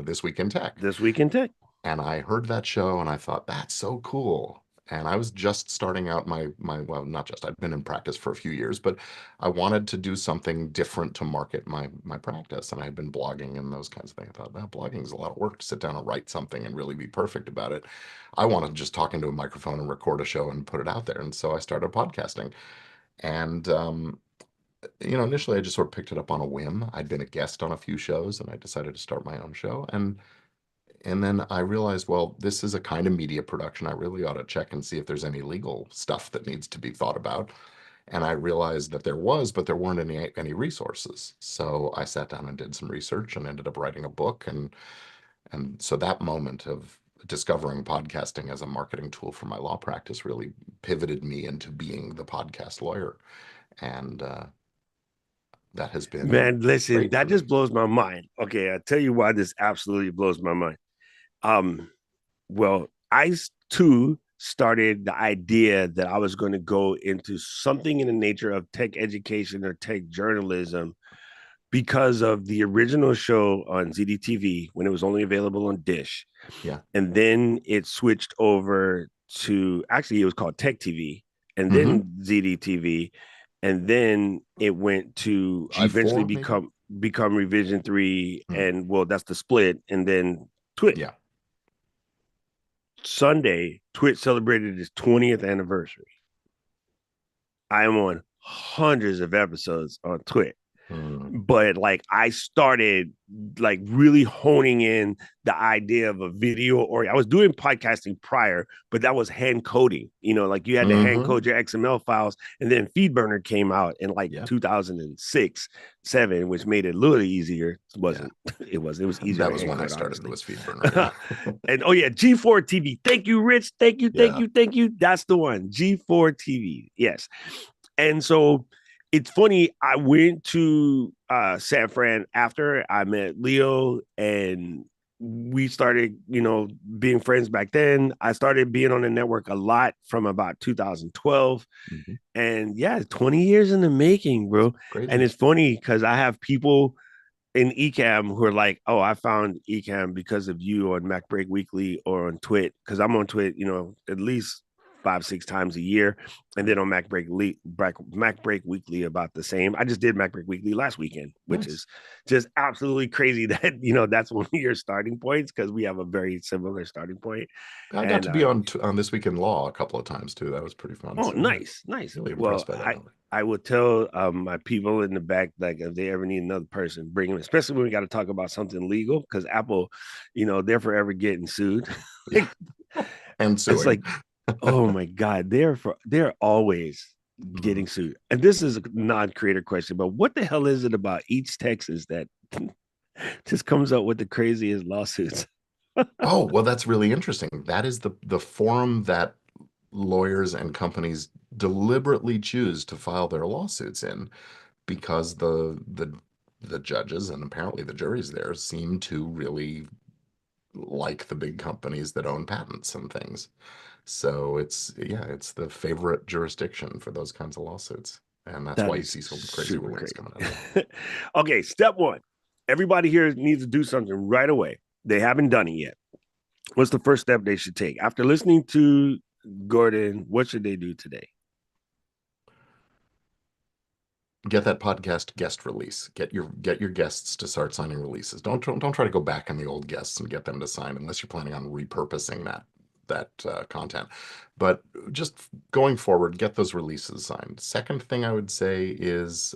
This Week in Tech. This Week in Tech. And I heard that show and I thought, that's so cool. And I was just starting out well, not just, I'd been in practice for a few years, but I wanted to do something different to market my practice. And I had been blogging and those kinds of things. I thought, well, blogging is a lot of work to sit down and write something and really be perfect about it. I want to just talk into a microphone and record a show and put it out there. And so I started podcasting. And initially I just sort of picked it up on a whim. I'd been a guest on a few shows and I decided to start my own show. And then I realized, well, this is a kind of media production. I really ought to check and see if there's any legal stuff that needs to be thought about. And I realized that there was, but there weren't any resources. So I sat down and did some research and ended up writing a book. And so that moment discovering podcasting as a marketing tool for my law practice really pivoted me into being the podcast lawyer. And that has been Man, listen, great for that me. just blows my mind. Okay, I'll tell you why this absolutely blows my mind. Um, well, too started the idea that I was going to go into something in the nature of tech education or tech journalism because of the original show on ZDTV when it was only available on Dish. Yeah. And then it switched over to actually it was called Tech TV and Hmm. then ZDTV. And then it went to eventually G4, maybe? become Revision 3. Hmm. And well, that's the split. And then Twitch. Yeah. Sunday, Twitch celebrated its 20th anniversary. I am on hundreds of episodes on Twitch. Mm. But like I started like really honing in the idea of a video, or I was doing podcasting prior, but that was hand coding. Like you had to hand Hmm. code your XML files, and then FeedBurner came out in like Yeah. 2006, 7, which made it a little easier. It Yeah. wasn't. It was easier That to was hand when I code, started, honestly. was FeedBurner. Yeah. And oh yeah, G4 TV. Thank you, Rich. Thank you, thank Yeah. you, thank you. That's the one. G4 TV. Yes. And so it's funny. I went to San Fran after I met Leo, and we started, being friends back then. I started being on the network a lot from about 2012. Hmm. And yeah, 20 years in the making, bro. And Crazy. it's funny because I have people in Ecam who are like, "Oh, I found Ecam because of you on Mac Break Weekly or on Twit," because I'm on Twit, at least 5, 6 times a year, and then on Mac Break Weekly about the same. I just did Mac Break Weekly last weekend, which Nice. is just absolutely crazy that that's one of your starting points because we have a very similar starting point. I got And to be on This Week in Law a couple of times too. That was pretty fun. oh, So yeah, nice, nice. really Well, impressed by that movie. I would tell my people in the back, like if they ever need another person, bring them, especially when we got to talk about something legal, because Apple, they're forever getting sued. Yeah. And It's suing. like, oh my God, they're always Mhm. getting sued. And this is a non-creator question, but what the hell is it about East Texas that just comes up with the craziest lawsuits? Oh, well, that's really interesting. That is the forum that lawyers and companies deliberately choose to file their lawsuits in because the judges and apparently the juries there seem to really like the big companies that own patents and things. So it's the favorite jurisdiction for those kinds of lawsuits. And that's That why you is see some crazy super rulings crazy. coming out of there. Okay, step one. Everybody here needs to do something right away. They haven't done it yet. What's the first step they should take? After listening to Gordon, what should they do today? Get that podcast guest release. Get your guests to start signing releases. Don't try to go back on the old guests and get them to sign unless you're planning on repurposing that content. But just going forward, get those releases signed. Second thing I would say is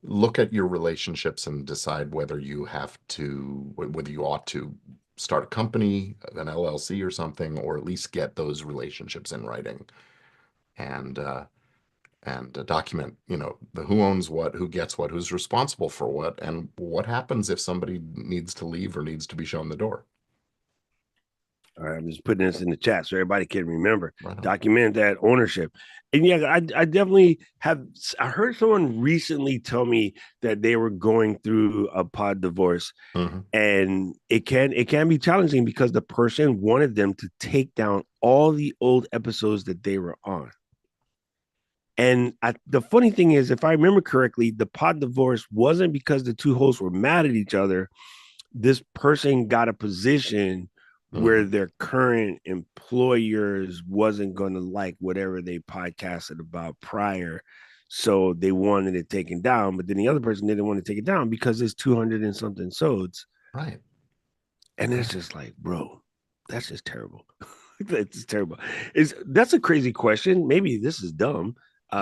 look at your relationships and decide whether whether you ought to start a company, an LLC or something, or at least get those relationships in writing and document, the who owns what, who gets what, who's responsible for what, and what happens if somebody needs to leave or needs to be shown the door. All right, I'm just putting this in the chat so everybody can remember. Right on. Document that ownership. And yeah, I definitely have. I heard someone recently tell me that they were going through a pod divorce, Hmm. and it can be challenging because the person wanted them to take down all the old episodes that they were on. And the funny thing is, if I remember correctly, the pod divorce wasn't because the two hosts were mad at each other. This person got a position where Hmm. their current employers wasn't going to like whatever they podcasted about prior. So they wanted it taken down. But then the other person didn't want to take it down because it's 200 and something sods. Right. And it's Right. just like, bro, that's just terrible. That's terrible. That's a crazy question. Maybe this is dumb.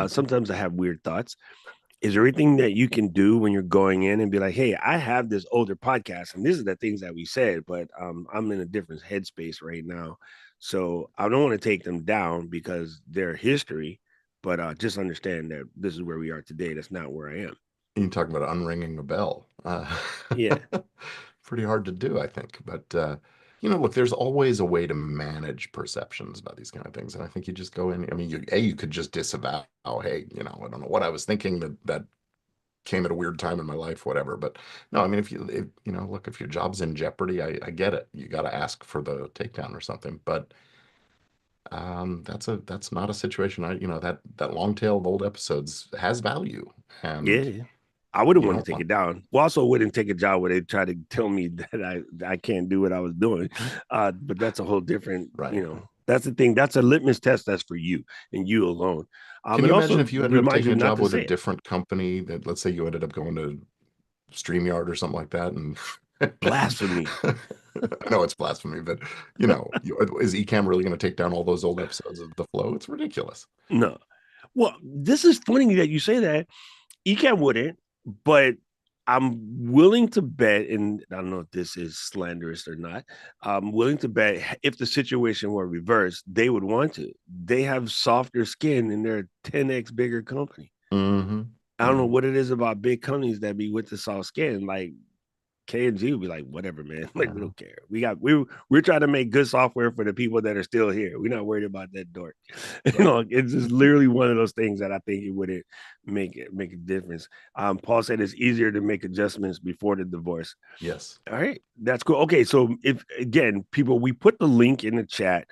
Sometimes I have weird thoughts. Is there anything that you can do when you're going in and be like, hey, I have this older podcast and this is the things that we said, but I'm in a different headspace right now. So I don't want to take them down because they're history, but just understand that this is where we are today. That's not where I am. You talk about unringing a bell. Yeah. Pretty hard to do, I think. But Look, there's always a way to manage perceptions about these kind of things. And I think you just go in. I mean, you could just disavow, oh, hey, I don't know what I was thinking that came at a weird time in my life, whatever. But no, I mean, look, if your job's in jeopardy, I get it. You got to ask for the takedown or something. But that's not a situation. That long tail of old episodes has value, and Yeah. I wouldn't you want to don't take want. it down. Well, also wouldn't take a job where they try to tell me that I can't do what I was doing. But that's a whole different, Right. that's the thing. That's a litmus test that's for you and you alone. Can And you imagine also if you ended up reminds taking you a not job to with a say it. different company that, let's say you ended up going to StreamYard or something like that, and Blasphemy. I know it's blasphemy, but is Ecamm really going to take down all those old episodes of The Flow? It's ridiculous. No. Well, this is funny that you say that. Ecamm wouldn't, but I'm willing to bet, and I don't know if this is slanderous or not. I'm willing to bet if the situation were reversed, they would want to. They have softer skin and they're a 10x bigger company. Hmm. I don't know what it is about big companies that be with the soft skin. Like K&G would be like, whatever, man. Like we Yeah. don't care. We're trying to make good software for the people that are still here. We're not worried about that dork. Right. It's just literally one of those things that I think it wouldn't make a difference. Paul said it's easier to make adjustments before the divorce. Yes. All right, that's cool. Okay, so if again, people, we put the link in the chat.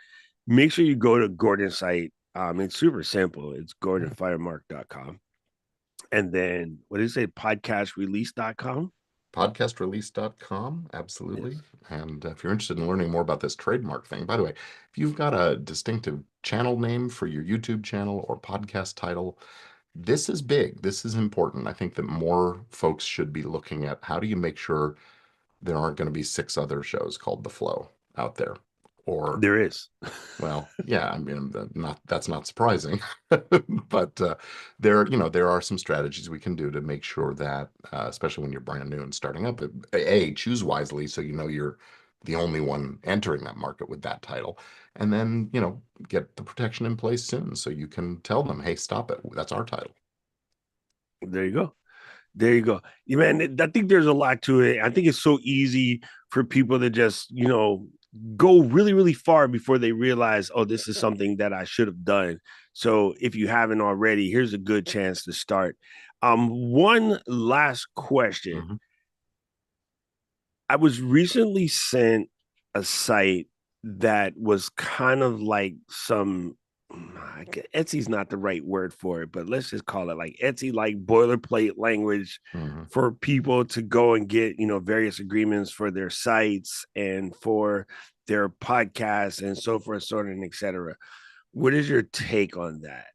Make sure you go to Gordon's site. It's super simple. It's Yeah. gordonfiremark.com. And then what did it say? Podcastrelease.com. Podcastrelease.com. Absolutely. Yes. And if you're interested in learning more about this trademark thing, by the way, if you've got a distinctive channel name for your YouTube channel or podcast title, this is big. This is important. I think that more folks should be looking at how do you make sure there aren't going to be six other shows called The Flow out there. Or, There is. well, yeah, I mean, that's not surprising, but there are some strategies we can do to make sure that, especially when you're brand new and starting up, choose wisely so you're the only one entering that market with that title, and then get the protection in place soon so you can tell them, hey, stop it, that's our title. There you go. There you go. Yeah, man, I think there's a lot to it. I think it's so easy for people to just, go really, really far before they realize, oh, this is something that I should have done. So if you haven't already, here's a good chance to start. One last question. Mhm. I was recently sent a site that was kind of like some Etsy's not the right word for it, but let's just call it like Etsy, like boilerplate language Mhm. for people to go and get, various agreements for their sites and for their podcasts and so forth, sort of, and et cetera. What is your take on that?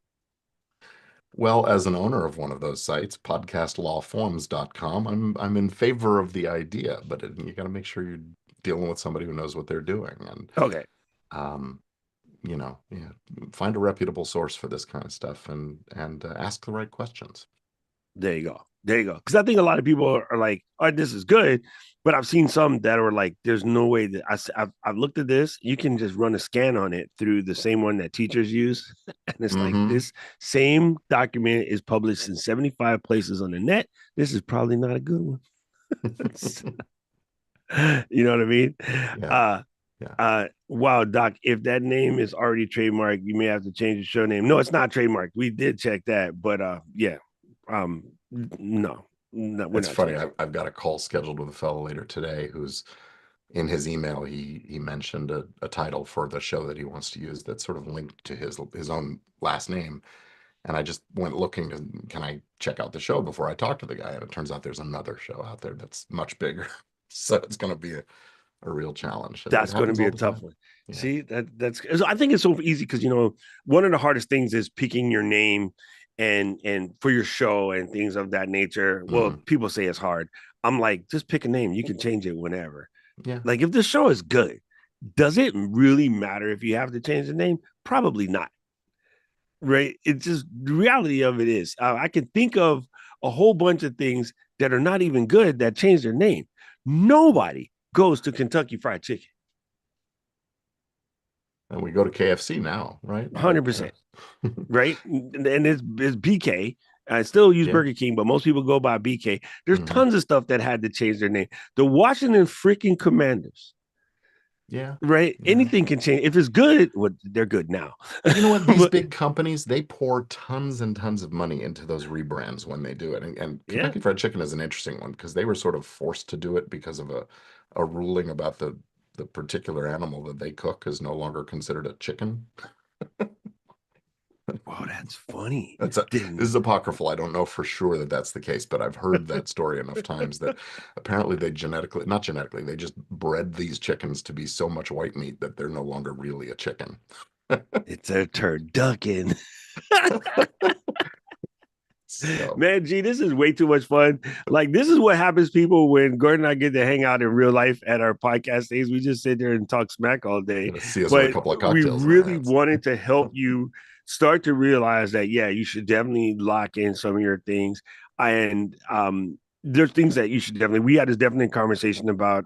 Well, as an owner of one of those sites, podcastlawforms.com, I'm in favor of the idea, but you got to make sure you're dealing with somebody who knows what they're doing, and Okay. um, yeah, find a reputable source for this kind of stuff, and ask the right questions. There you go. There you go. Because I think a lot of people are like, "All right, this is good," but I've seen some that are like, "There's no way that I've looked at this. You can just run a scan on it through the same one that teachers use, and it's like Hmm. this same document is published in 75 places on the net. This is probably not a good one." You know what I mean? Yeah, Uh, yeah. wow, Doc, if that name is already trademarked, you may have to change the show name. No, it's not trademarked. We did check that, but yeah, um, no, we're It's not funny. changing. I've got a call scheduled with a fellow later today who's in his email. He mentioned a title for the show that he wants to use that's sort of linked to his own last name. And I just went looking to, can I check out the show before I talk to the guy? And it turns out there's another show out there that's much bigger. So it's going to be a real challenge. And it That's going to happens be all a the tough time. one. Yeah. See that's I think it's so easy because one of the hardest things is picking your name and for your show and things of that nature. Well, Hmm. people say it's hard. I'm like, just pick a name. You can change it whenever. Yeah. Like if the show is good, does it really matter if you have to change the name? Probably not. Right? It's just the reality of it is I can think of a whole bunch of things that are not even good that change their name. Nobody goes to Kentucky Fried Chicken. And we go to KFC now, right? But 100%. Right? And it's BK. I still use yeah. Burger King, but most people go by BK. There's Hmm. tons of stuff that had to change their name. The Washington freaking Commanders. Yeah. right? Yeah. Anything can change. If it's good, well, they're good now. But you know what? These But big companies, they pour tons and tons of money into those rebrands when they do it. And yeah, Kentucky Fried Chicken is an interesting one because they were sort of forced to do it because of a ruling about the particular animal that they cook is no longer considered a chicken. wow, that's funny. This Didn't is apocryphal. I don't know for sure that that's the case, but I've heard that story enough times that apparently they not genetically, they just bred these chickens to be so much white meat that they're no longer really a chicken. it's a turducken. So Man, gee, this is way too much fun. Like, this is what happens, people, when Gordon and I get to hang out in real life at our podcast days. We just sit there and talk smack all day. gonna see us with a But couple of we cocktails in our really hands. wanted to help you start to realize that, yeah, you should definitely lock in some of your things. And there's things that you should definitely, we had this definite conversation about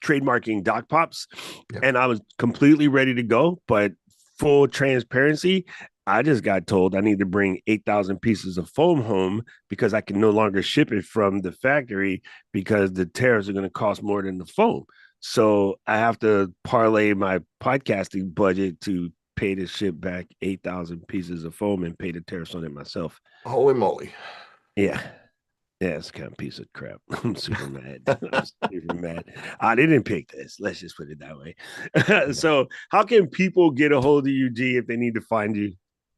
trademarking Doc Pops, Yeah. and I was completely ready to go. But full transparency, I just got told I need to bring 8,000 pieces of foam home because I can no longer ship it from the factory because the tariffs are going to cost more than the foam. So I have to parlay my podcasting budget to pay to ship back 8,000 pieces of foam and pay the tariffs on it myself. Holy moly. Yeah. Yeah, it's kind of piece of crap. I'm super mad. I'm super mad. I didn't pick this. Let's just put it that way. Yeah. So, how can people get a hold of you, G, if they need to find you?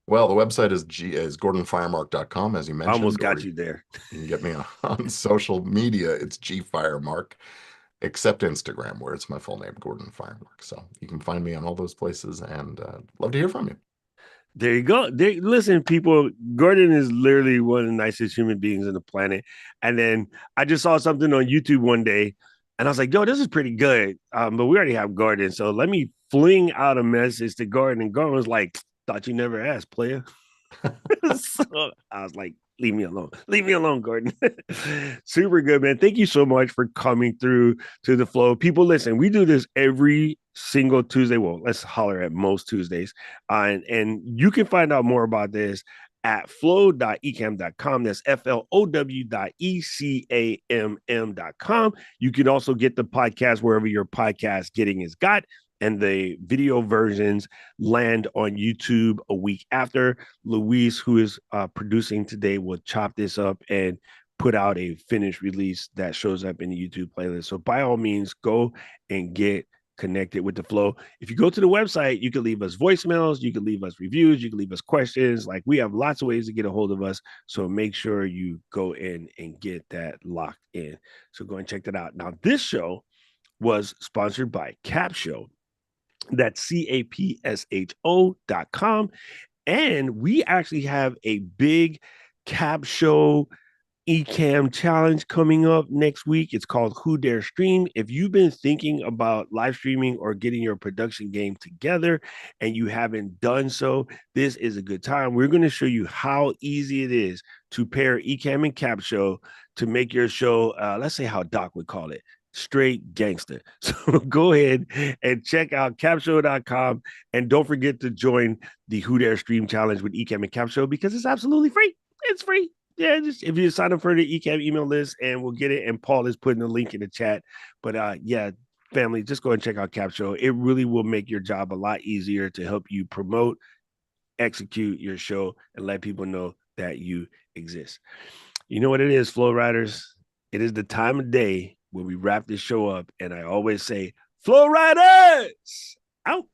Well, the website is gordonfiremark.com, as you I almost mentioned, or got you you there. can get me on social media. It's gfiremark, except Instagram, where it's my full name, Gordon Firemark. So you can find me on all those places and love to hear from you. There you go. Listen, people, Gordon is literally one of the nicest human beings on the planet. And then I just saw something on YouTube one day and I was like, yo, this is pretty good. But we already have Gordon. So let me fling out a message to Gordon. And Gordon was like, thought you never asked, player. So I was like, leave me alone. Leave me alone, Gordon. Super good, man. Thank you so much for coming through to the flow. People, listen, we do this every single Tuesday. Well, let's holler at most Tuesdays. And you can find out more about this at flow.ecam.com. That's flow.ecam.com. You can also get the podcast wherever your podcast getting is got, and the video versions land on YouTube a week after. Luis, who is producing today, will chop this up and put out a finished release that shows up in the YouTube playlist. So by all means, go and get connected with the flow. If you go to the website, you can leave us voicemails, you can leave us reviews, you can leave us questions. Like, we have lots of ways to get a hold of us. So make sure you go in and get that locked in. So go and check that out. Now, this show was sponsored by Cap Show. That's capsho.com. And we actually have a big Cap Show Ecamm challenge coming up next week. It's called Who Dare Stream. If you've been thinking about live streaming or getting your production game together and you haven't done so, this is a good time. We're going to show you how easy it is to pair Ecamm and Cap Show to make your show, let's say how Doc would call it, straight gangster. So go ahead and check out capshow.com, and don't forget to join the Who Dare Stream Challenge with Ecamm and Cap Show because it's absolutely free. It's free. Yeah, just if you sign up for the Ecamm email list, and we'll get it. And Paul is putting the link in the chat. But yeah, family, just go and check out Cap Show. It really will make your job a lot easier to help you promote, execute your show, and let people know that you exist. You know what it is, Flow Riders? It is the time of day when we wrap this show up, and I always say, Flow Riders out.